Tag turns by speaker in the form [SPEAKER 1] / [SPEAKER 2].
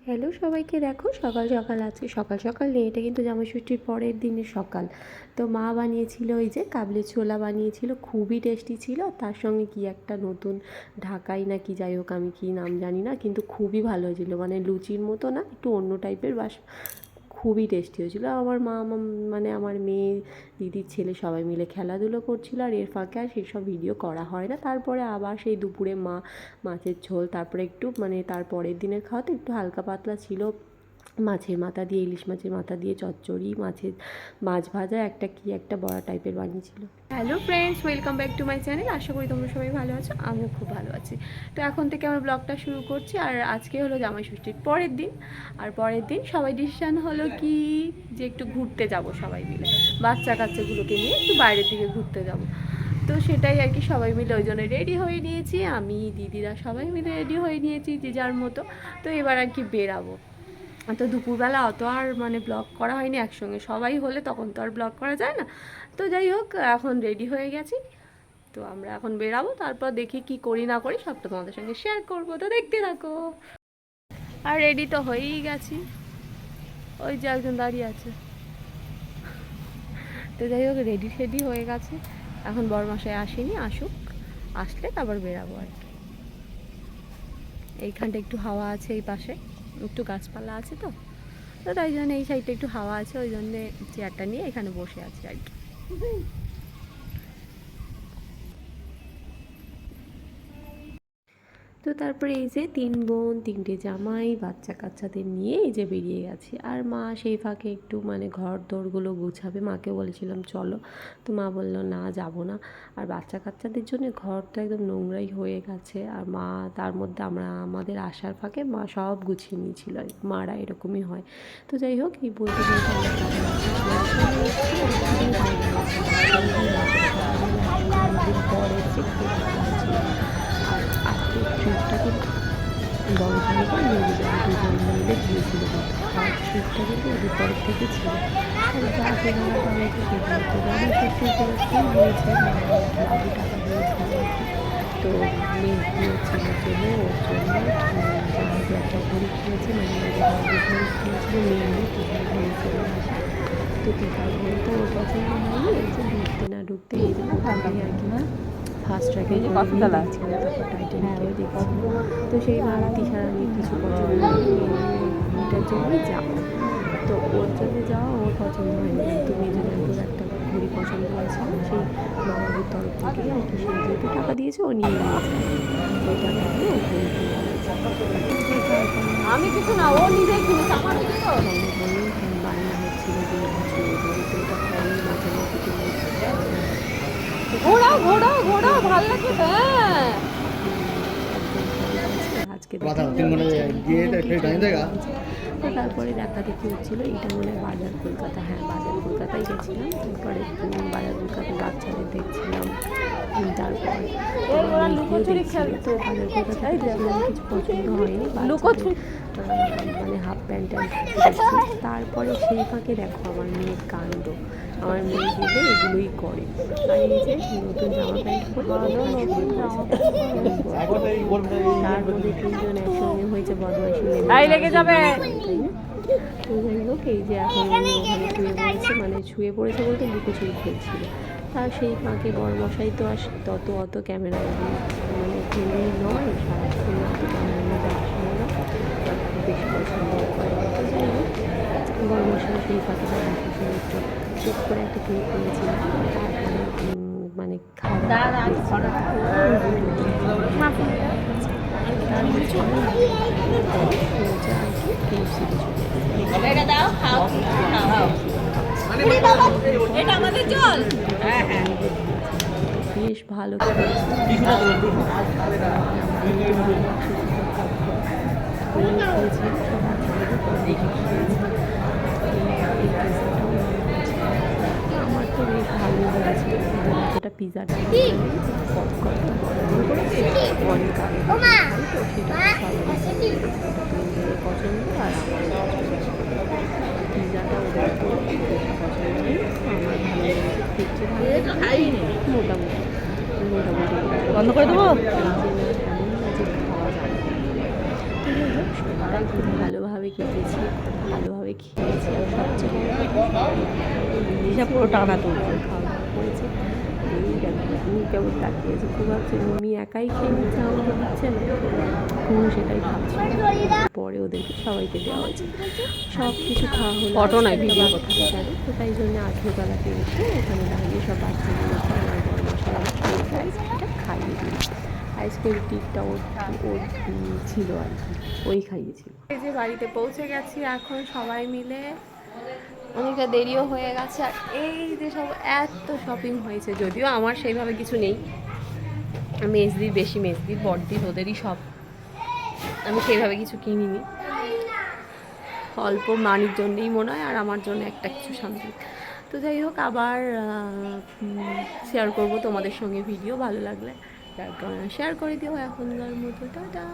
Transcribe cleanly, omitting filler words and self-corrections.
[SPEAKER 1] Hello সবাইকে, দেখো সকাল সকাল আজকে সকাল সকাল নেই, এটা কিন্তু জামাই ষষ্ঠীর পরের দিনের সকাল। তো মা বানিয়েছিল ওই যে কাবলি ছোলা বানিয়েছিল, খুবই টেস্টি ছিল। তার সঙ্গে কি একটা নতুন ঢাকাই না কি, যাই হোক আমি কি নাম জানি না, কিন্তু খুবই ভালো হয়েছিল। মানে লুচির মতো না, একটু অন্য টাইপের, বাস খুবই টেস্টি হয়েছিল। আমার মা মানে আমার মেয়ে, দিদির ছেলে সবাই মিলে খেলাধুলো করছিল, আর এর ফাঁকে আর সেসব ভিডিও করা হয় না। তারপরে আবার সেই দুপুরে মাছের ঝোল, তারপরে একটু মানে তার পরের দিনের খাওয়াতে একটু হালকা পাতলা ছিল, মাছের মাথা দিয়ে, ইলিশ মাছের মাথা দিয়ে চচ্চড়ি, মাছ ভাজা, একটা বড়া টাইপের বানিয়েছিল। Hello friends, welcome back to my channel. আশা করি তোমরা সবাই ভালো আছো, আমিও খুব ভালো আছি। তো এখন থেকে আমার ব্লগটা শুরু করছি। আর আজকে হলো জামাই ষষ্ঠীর পরের দিন। আর পরের দিন সবাই ডিসিশান হলো কি যে একটু ঘুরতে যাব সবাই মিলে, বাচ্চা কাচ্চাগুলোকে নিয়ে একটু বাইরের দিকে ঘুরতে যাব। তো সেটাই আর কি, সবাই মিলে ওই জন্য রেডি হয়ে নিয়েছি, আমি দিদিরা সবাই মিলে রেডি হয়ে নিয়েছি যে যার মতো। তো এবার আর কি বেরাবো। তো দুপুরবেলা অত আর মানে ব্লগ করা হয়নি, একসঙ্গে সবাই হলে তখন তো আর ব্লগ করা যায় না। তো যাই হোক, এখন রেডি হয়ে গেছি। তো আমরা এখন বেরাবো, তারপর দেখি কি করি না করি সবটা তোমাদের সঙ্গে শেয়ার করবো, তো দেখতে থাকো। আর রেডি তো হয়েই গেছি, ওই যে একজন দাঁড়িয়ে আছে। তো যাই হোক, রেডি হয়ে গেছে। এখন বরমশাই আসেনি, আসুক, আসলে তারপর বেরাবো আর কি। এইখানটা একটু হাওয়া আছে, এই পাশে একটু গাছপালা আছে, তো তো তাই জন্য এই সাইডটা একটু হাওয়া আছে, ওই জন্যে চেয়ারটা নিয়ে এখানে বসে আছি আর কি। তো তারপরে এই যে 3 বোন, 3টে জামাই, বাচ্চা কাচ্চাদের নিয়ে এই যে বেরিয়ে গেছি। আর মা সেই ফাঁকে একটু মানে ঘর দোরগুলো গুছাবে, মাকে বলেছিলাম চলো, তো মা বললো না যাব না। আর বাচ্চা কাচ্চাদের জন্য ঘর তো একদম নোংরাই হয়ে গেছে, আর মা তার মধ্যে আমাদের আসার ফাঁকে মা সব গুছিয়ে নিয়েছিল। মারা এরকমই হয়। তো যাই হোক, এই বলতে বলতে আর আজকে ট্রিপটা কিন্তু বড় ভাইকে মেয়েদের দুজন মিলে গিয়েছিল, আর ট্রিপটা কিন্তু ওদের তরফ থেকে ছিল। যা কেনাকাটা হয়েছে সেগুলো তো জানি, খুব হয়েছে, লাভি টাকা দিয়েছিল আর কি। তো মেয়ের ছেলের জন্য, ওর জন্য জাহাজে একটা ঘড়ি কিনেছে, মানে জাহাজে ঘড়ি কিনেছিল মেয়ের টিকার ঘড়ি চলে আসে। তো টিকার ঘড়ি তো ওর পছন্দ হয়নি, এই যে ঢুকতে না ঢুকতে এই যে ওখানে আর কি ফার্স্ট ট্র্যাকে কততলা ছিল, তারপর টাইটানিকেও দেখছিল। তো সেই মারুতি সারানির কিছু পছন্দ হয়নি, এটার জন্যই যাওয়া। তো ওর জন্য যাওয়া, ওর পছন্দ হয়নি, কিন্তু মেজোজান্তুর একটা ঘড়ি পছন্দ হয়েছিল, সেই মামাদের তরফ থেকে আর কি। সেই যেহেতু টাকা দিয়েছে ও নিয়ে নিয়েছে, ওই টাকা দিয়ে ও ঘড়ি কিনে নিয়েছে। আমি কিছু না, ও নিজেই কিনেছে, আমার বায়না হচ্ছিল যে ঘড়িতে ওটা খড়ি মাঝে মধ্যে কিনে ঘোড়াও ঘোড়াও ঘোড়াও ভালো লাগে। হ্যাঁ, আজকে তারপরে দেখা দেখি হচ্ছিল, এটা মনে হয় বাজার কলকাতা। হ্যাঁ, বাজার কলকাতায় গেছিলাম, তারপরে বাজার কলকাতায় বাচ্চাদের দেখছিলাম। তারপর তো বাজার কলকাতায় কিছু পছন্দ হয়নি, মানে হাফ প্যান্ট দেখছি। তারপরে সেই ফাঁকে দেখো আমার মেয়ের কাণ্ড, আমার মেয়ে গেলে এগুলোই করে। আর এই যে নতুন জামা প্যান্ট পরে তার মধ্যে 3জন একসঙ্গে হয়েছে বদমাইশি লেগে যাবে। তো যাই হোক, এই যে এখন ওখানে শুয়ে পড়েছে, মানে শুয়ে পড়েছে বলতে লুকোচুরি খেলছিল। তার সেই ফাঁকে বড়মশাই তো অত ক্যামেরায় মানে ফ্রেন্ডলি নয়, সারাক্ষণ অত ক্যামেরার মধ্যে আসে না, খুব বেশি পছন্দ করে। তো যাই হোক, বড়মশাই সেই ফাঁকে তার শাশুড়ি একটু চুপ করে একটা ক্লিপ করেছিলাম। তারপরে মানে বেশ ভালো আমার তো বেশ ভালো লেগেছে, যেটা পিজাটা অনেক আগে তো সেটা পছন্দ, আর আমার পিজাটা ওদের তো বেশি পছন্দ নেই, আমার ভালো লেগেছে, দেখতে মোটামুটি বন্ধ করে দেবো, এমন না যে খাওয়া যাবে। সবটাই খুব ভালোভাবে কেটেছি, খুব ভালোভাবে খেয়েছি। আর সবচেয়ে বড় পুরো টানা তুলছে, খাওয়া দাওয়া করেছে। এই দেখো আমি কেমন তাকিয়েছি, খুব ভাবছি মিমি একাই খেয়ে নিচ্ছে, আমাকে দিচ্ছে না, সেটাই ভাবছি। পরে ওদেরকে সবাইকে দেওয়া হয়েছে, সব কিছু খাওয়া হলো। ফটো নাই, ভিডিও কোথায় জানো তো, তাই জন্য আজকেবেলাতে এসে এখানে দাঁড়িয়ে সব বাচ্চাগুলোকে আমার বড় মশাই খেয়েছে, আইসক্রিমটা খাইয়ে দিল। আইসক্রিম টিকটা ওর ওর ছিল আর কি, ওই খাইয়েছিল। এই যে বাড়িতে পৌঁছে গেছি এখন সবাই মিলে, অনেকটা দেরিও হয়ে গেছে। আর এই যে সব এত শপিং হয়েছে, যদিও আমার সেইভাবে কিছু নেই, মেজদির বেশি, মেজদির বড়দির ওদেরই সব, আমি সেইভাবে কিছু কিনিনি, অল্প মানির জন্যেই মনে হয়, আর আমার জন্য একটা কিছু সামথিং। তো যাই হোক, আবার শেয়ার করব তোমাদের সঙ্গে ভিডিও, ভালো লাগলে শেয়ার করে দিও। এখনকার মতো টাটা।